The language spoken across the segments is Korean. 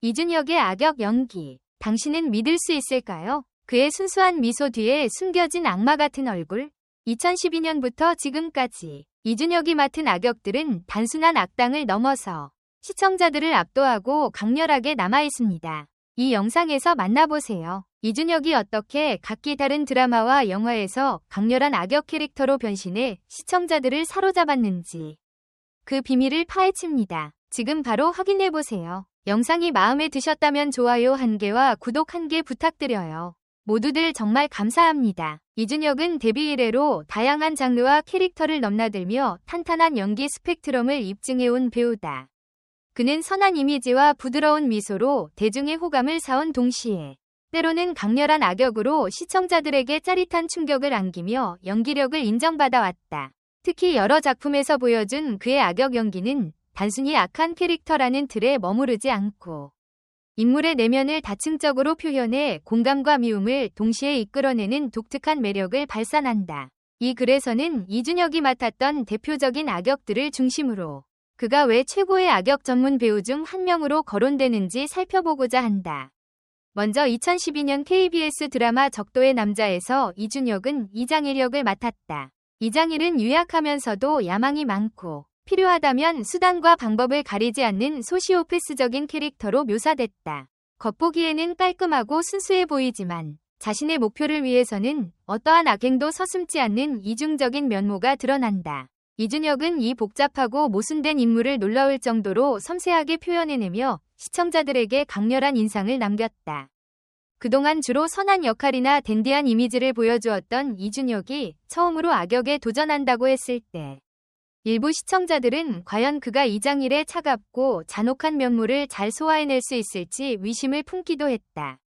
이준혁의 악역 연기. 당신은 믿을 수 있을까요? 그의 순수한 미소 뒤에 숨겨진 악마 같은 얼굴. 2012년부터 지금까지 이준혁이 맡은 악역들은 단순한 악당을 넘어서 시청자들을 압도하고 강렬하게 남아있습니다. 이 영상에서 만나보세요. 이준혁이 어떻게 각기 다른 드라마와 영화에서 강렬한 악역 캐릭터로 변신해 시청자들을 사로잡았는지 그 비밀을 파헤칩니다. 지금 바로 확인해보세요. 영상이 마음에 드셨다면 좋아요 1개와 구독 1개 부탁드려요. 모두들 정말 감사합니다. 이준혁은 데뷔 이래로 다양한 장르와 캐릭터를 넘나들며 탄탄한 연기 스펙트럼을 입증해온 배우다. 그는 선한 이미지와 부드러운 미소로 대중의 호감을 사온 동시에 때로는 강렬한 악역으로 시청자들에게 짜릿한 충격을 안기며 연기력을 인정받아왔다. 특히 여러 작품에서 보여준 그의 악역 연기는 단순히 악한 캐릭터라는 틀에 머무르지 않고 인물의 내면을 다층적으로 표현해 공감과 미움을 동시에 이끌어내는 독특한 매력을 발산한다. 이 글에서는 이준혁이 맡았던 대표적인 악역들을 중심으로 그가 왜 최고의 악역 전문 배우 중 한 명으로 거론되는지 살펴보고자 한다. 먼저 2012년 KBS 드라마 적도의 남자에서 이준혁은 이장일 역을 맡았다. 이장일은 유약하면서도 야망이 많고 필요하다면 수단과 방법을 가리지 않는 소시오패스적인 캐릭터로 묘사됐다. 겉보기에는 깔끔하고 순수해 보이지만 자신의 목표를 위해서는 어떠한 악행도 서슴지 않는 이중적인 면모가 드러난다. 이준혁은 이 복잡하고 모순된 인물을 놀라울 정도로 섬세하게 표현해내며 시청자들에게 강렬한 인상을 남겼다. 그동안 주로 선한 역할이나 댄디한 이미지를 보여주었던 이준혁이 처음으로 악역에 도전한다고 했을 때 일부 시청자들은 과연 그가 이장일의 차갑고 잔혹한 면모를 잘 소화해낼 수 있을지 의심을 품기도 했다.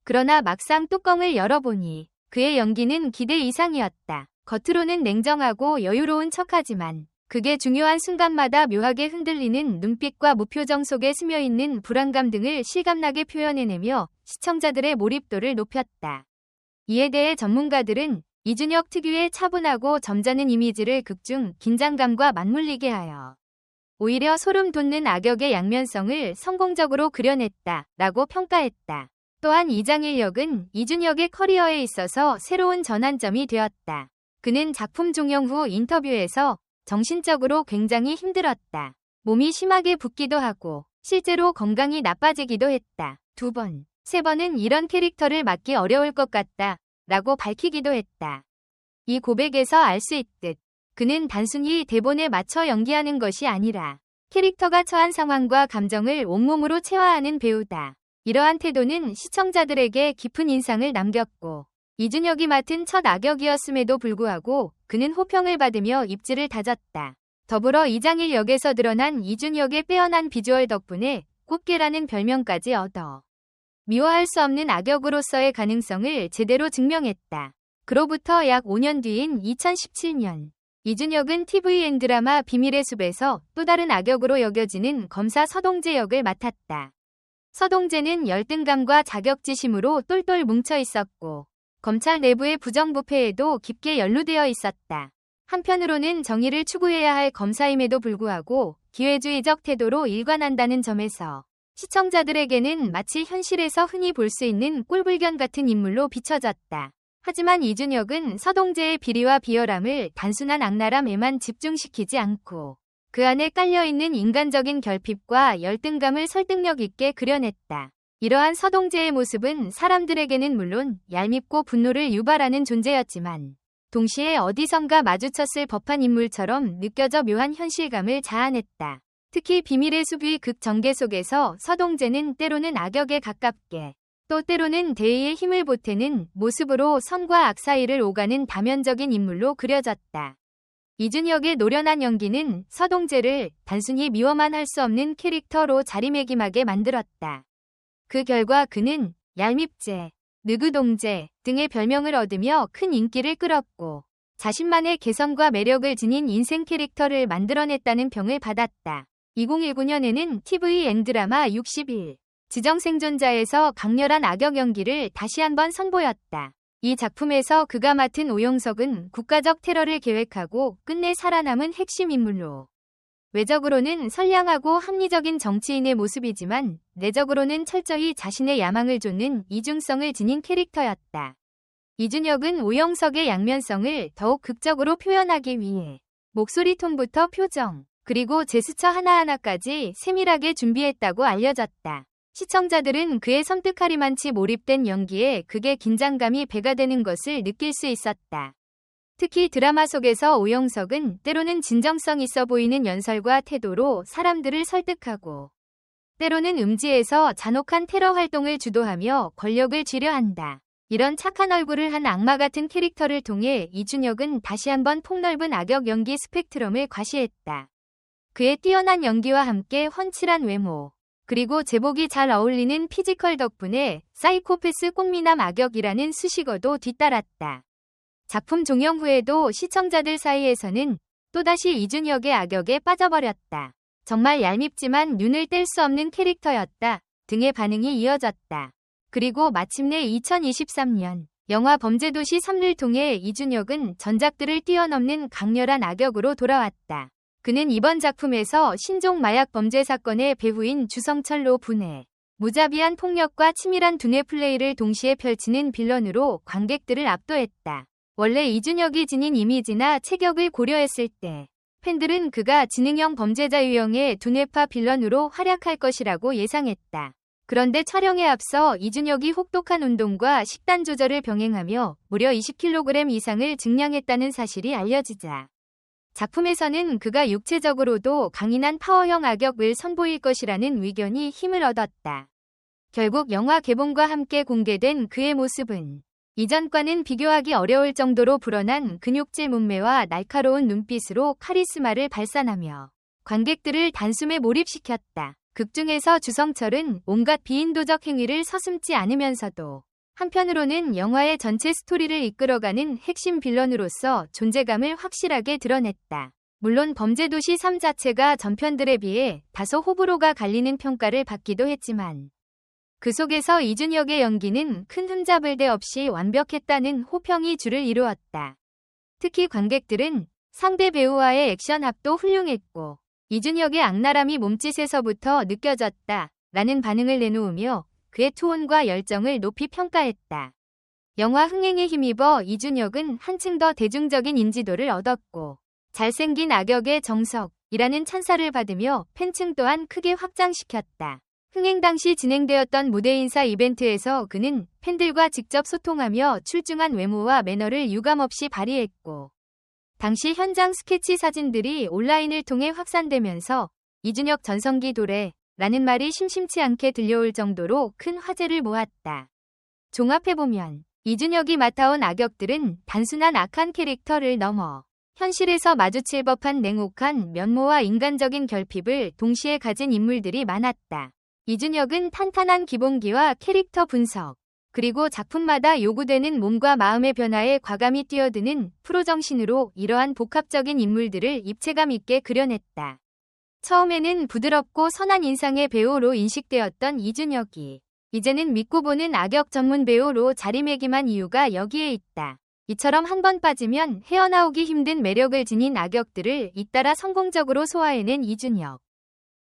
그러나 막상 뚜껑을 열어보니 그의 연기는 기대 이상이었다. 겉으로는 냉정하고 여유로운 척하지만 극의 중요한 순간마다 묘하게 흔들리는 눈빛과 무표정 속에 스며있는 불안감 등을 실감나게 표현해내며 시청자들의 몰입도를 높였다. 이에 대해 전문가들은 이준혁 특유의 차분하고 점잖은 이미지를 극중 긴장감과 맞물리게 하여 오히려 소름 돋는 악역의 양면성을 성공적으로 그려냈다라고 평가했다. 또한 이장일 역은 이준혁의 커리어에 있어서 새로운 전환점이 되었다. 그는 작품 종영 후 인터뷰에서 정신적으로 굉장히 힘들었다. 몸이 심하게 붓기도 하고 실제로 건강이 나빠지기도 했다. 2번, 3번은 이런 캐릭터를 맡기 어려울 것 같다 라고 밝히기도 했다. 이 고백에서 알 수 있듯 그는 단순히 대본에 맞춰 연기하는 것이 아니라 캐릭터가 처한 상황과 감정을 온몸으로 체화하는 배우다. 이러한 태도는 시청자들에게 깊은 인상을 남겼고 이준혁이 맡은 첫 악역이었음에도 불구하고 그는 호평을 받으며 입지를 다졌다. 더불어 이장일 역에서 드러난 이준혁의 빼어난 비주얼 덕분에 꽃게라는 별명까지 얻어 미워할 수 없는 악역으로서의 가능성을 제대로 증명했다. 그로부터 약 5년 뒤인 2017년 이준혁은 TVN 드라마 비밀의 숲에서 또 다른 악역으로 여겨지는 검사 서동재 역을 맡았다. 서동재는 열등감과 자격지심으로 똘똘 뭉쳐 있었고 검찰 내부의 부정부패에도 깊게 연루되어 있었다. 한편으로는 정의를 추구해야 할 검사임에도 불구하고 기회주의적 태도로 일관한다는 점에서 시청자들에게는 마치 현실에서 흔히 볼 수 있는 꼴불견 같은 인물로 비춰졌다. 하지만 이준혁은 서동재의 비리와 비열함을 단순한 악랄함에만 집중시키지 않고 그 안에 깔려있는 인간적인 결핍과 열등감을 설득력 있게 그려냈다. 이러한 서동재의 모습은 사람들에게는 물론 얄밉고 분노를 유발하는 존재였지만 동시에 어디선가 마주쳤을 법한 인물처럼 느껴져 묘한 현실감을 자아냈다. 특히 비밀의 숲의 극 전개 속에서 서동재는 때로는 악역에 가깝게 또 때로는 대의의 힘을 보태는 모습으로 선과 악 사이를 오가는 다면적인 인물로 그려졌다. 이준혁의 노련한 연기는 서동재를 단순히 미워만 할 수 없는 캐릭터로 자리매김하게 만들었다. 그 결과 그는 얄밉재, 느그동재 등의 별명을 얻으며 큰 인기를 끌었고 자신만의 개성과 매력을 지닌 인생 캐릭터를 만들어냈다는 평을 받았다. 2019년에는 TVN 드라마 61 지정생존자에서 강렬한 악역 연기를 다시 한번 선보였다. 이 작품에서 그가 맡은 오영석은 국가적 테러를 계획하고 끝내 살아남은 핵심 인물로 외적으로는 선량하고 합리적인 정치인의 모습이지만 내적으로는 철저히 자신의 야망을 좇는 이중성을 지닌 캐릭터였다. 이준혁은 오영석의 양면성을 더욱 극적으로 표현하기 위해 목소리 톤부터 표정, 그리고 제스처 하나하나까지 세밀하게 준비했다고 알려졌다. 시청자들은 그의 섬뜩하리만치 몰입된 연기에 극의 긴장감이 배가 되는 것을 느낄 수 있었다. 특히 드라마 속에서 오영석은 때로는 진정성 있어 보이는 연설과 태도로 사람들을 설득하고 때로는 음지에서 잔혹한 테러 활동을 주도하며 권력을 쥐려한다. 이런 착한 얼굴을 한 악마 같은 캐릭터를 통해 이준혁은 다시 한번 폭넓은 악역 연기 스펙트럼을 과시했다. 그의 뛰어난 연기와 함께 훤칠한 외모, 그리고 제복이 잘 어울리는 피지컬 덕분에 사이코패스 꽃미남 악역이라는 수식어도 뒤따랐다. 작품 종영 후에도 시청자들 사이에서는 또다시 이준혁의 악역에 빠져버렸다. 정말 얄밉지만 눈을 뗄 수 없는 캐릭터였다 등의 반응이 이어졌다. 그리고 마침내 2023년 영화 범죄도시 3를 통해 이준혁은 전작들을 뛰어넘는 강렬한 악역으로 돌아왔다. 그는 이번 작품에서 신종 마약 범죄 사건의 배후인 주성철로 분해, 무자비한 폭력과 치밀한 두뇌 플레이를 동시에 펼치는 빌런으로 관객들을 압도했다. 원래 이준혁이 지닌 이미지나 체격을 고려했을 때 팬들은 그가 지능형 범죄자 유형의 두뇌파 빌런으로 활약할 것이라고 예상했다. 그런데 촬영에 앞서 이준혁이 혹독한 운동과 식단 조절을 병행하며 무려 20kg 이상을 증량했다는 사실이 알려지자 작품에서는 그가 육체적으로도 강인한 파워형 악역을 선보일 것이라는 의견이 힘을 얻었다. 결국 영화 개봉과 함께 공개된 그의 모습은 이전과는 비교하기 어려울 정도로 불어난 근육질 몸매와 날카로운 눈빛으로 카리스마를 발산하며 관객들을 단숨에 몰입시켰다. 극중에서 주성철은 온갖 비인도적 행위를 서슴지 않으면서도 한편으로는 영화의 전체 스토리를 이끌어가는 핵심 빌런으로서 존재감을 확실하게 드러냈다. 물론 범죄도시 3 자체가 전편들에 비해 다소 호불호가 갈리는 평가를 받기도 했지만 그 속에서 이준혁의 연기는 큰 흠잡을 데 없이 완벽했다는 호평이 줄을 이루었다. 특히 관객들은 상대 배우와의 액션합도 훌륭했고 이준혁의 악랄함이 몸짓에서부터 느껴졌다 라는 반응을 내놓으며 그의 투혼과 열정을 높이 평가했다. 영화 흥행에 힘입어 이준혁은 한층 더 대중적인 인지도를 얻었고 잘생긴 악역의 정석이라는 찬사를 받으며 팬층 또한 크게 확장시켰다. 흥행 당시 진행되었던 무대 인사 이벤트에서 그는 팬들과 직접 소통하며 출중한 외모와 매너를 유감없이 발휘했고 당시 현장 스케치 사진들이 온라인을 통해 확산되면서 이준혁 전성기 도래 라는 말이 심심치 않게 들려올 정도로 큰 화제를 모았다. 종합해보면 이준혁이 맡아온 악역들은 단순한 악한 캐릭터를 넘어 현실에서 마주칠 법한 냉혹한 면모와 인간적인 결핍을 동시에 가진 인물들이 많았다. 이준혁은 탄탄한 기본기와 캐릭터 분석, 그리고 작품마다 요구되는 몸과 마음의 변화에 과감히 뛰어드는 프로 정신으로 이러한 복합적인 인물들을 입체감 있게 그려냈다. 처음에는 부드럽고 선한 인상의 배우로 인식되었던 이준혁이 이제는 믿고 보는 악역 전문 배우로 자리매김한 이유가 여기에 있다. 이처럼 한 번 빠지면 헤어나오기 힘든 매력을 지닌 악역들을 잇따라 성공적으로 소화해낸 이준혁.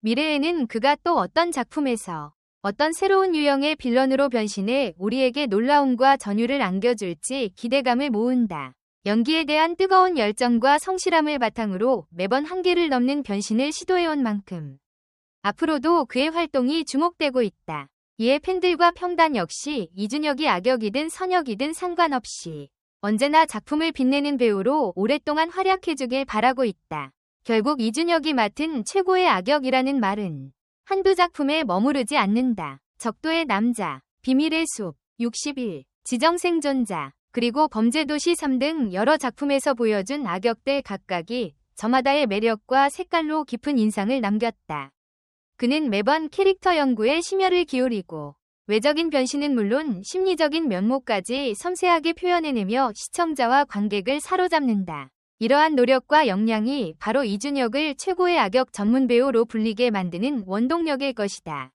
미래에는 그가 또 어떤 작품에서 어떤 새로운 유형의 빌런으로 변신해 우리에게 놀라움과 전율을 안겨줄지 기대감을 모은다. 연기에 대한 뜨거운 열정과 성실함을 바탕으로 매번 한계를 넘는 변신을 시도해온 만큼 앞으로도 그의 활동이 주목되고 있다. 이에 팬들과 평단 역시 이준혁이 악역이든 선역이든 상관없이 언제나 작품을 빛내는 배우로 오랫동안 활약해주길 바라고 있다. 결국 이준혁이 맡은 최고의 악역이라는 말은 한두 작품에 머무르지 않는다. 적도의 남자, 비밀의 숲, 60일, 지정생존자, 그리고 범죄도시 3 등 여러 작품에서 보여준 악역들 각각이 저마다의 매력과 색깔로 깊은 인상을 남겼다. 그는 매번 캐릭터 연구에 심혈을 기울이고 외적인 변신은 물론 심리적인 면모까지 섬세하게 표현해내며 시청자와 관객을 사로잡는다. 이러한 노력과 역량이 바로 이준혁을 최고의 악역 전문 배우로 불리게 만드는 원동력일 것이다.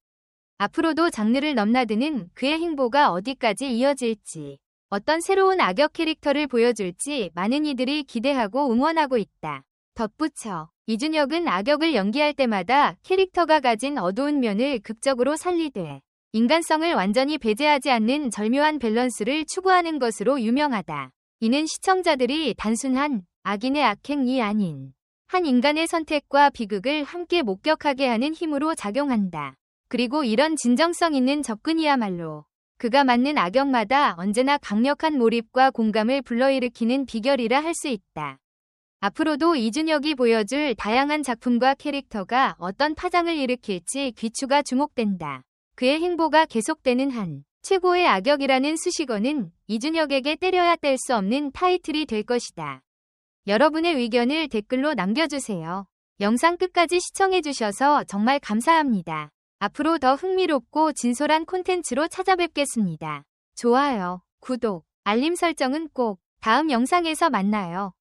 앞으로도 장르를 넘나드는 그의 행보가 어디까지 이어질지, 어떤 새로운 악역 캐릭터를 보여줄지 많은 이들이 기대하고 응원하고 있다. 덧붙여 이준혁은 악역을 연기할 때마다 캐릭터가 가진 어두운 면을 극적으로 살리되 인간성을 완전히 배제하지 않는 절묘한 밸런스를 추구하는 것으로 유명하다. 이는 시청자들이 단순한 악인의 악행이 아닌 한 인간의 선택과 비극을 함께 목격하게 하는 힘으로 작용한다. 그리고 이런 진정성 있는 접근이야말로 그가 맡는 악역마다 언제나 강력한 몰입과 공감을 불러일으키는 비결이라 할 수 있다. 앞으로도 이준혁이 보여줄 다양한 작품과 캐릭터가 어떤 파장을 일으킬지 귀추가 주목된다. 그의 행보가 계속되는 한 최고의 악역이라는 수식어는 이준혁에게 때려야 뗄 수 없는 타이틀이 될 것이다. 여러분의 의견을 댓글로 남겨주세요. 영상 끝까지 시청해주셔서 정말 감사합니다. 앞으로 더 흥미롭고 진솔한 콘텐츠로 찾아뵙겠습니다. 좋아요, 구독, 알림 설정은 꼭 다음 영상에서 만나요.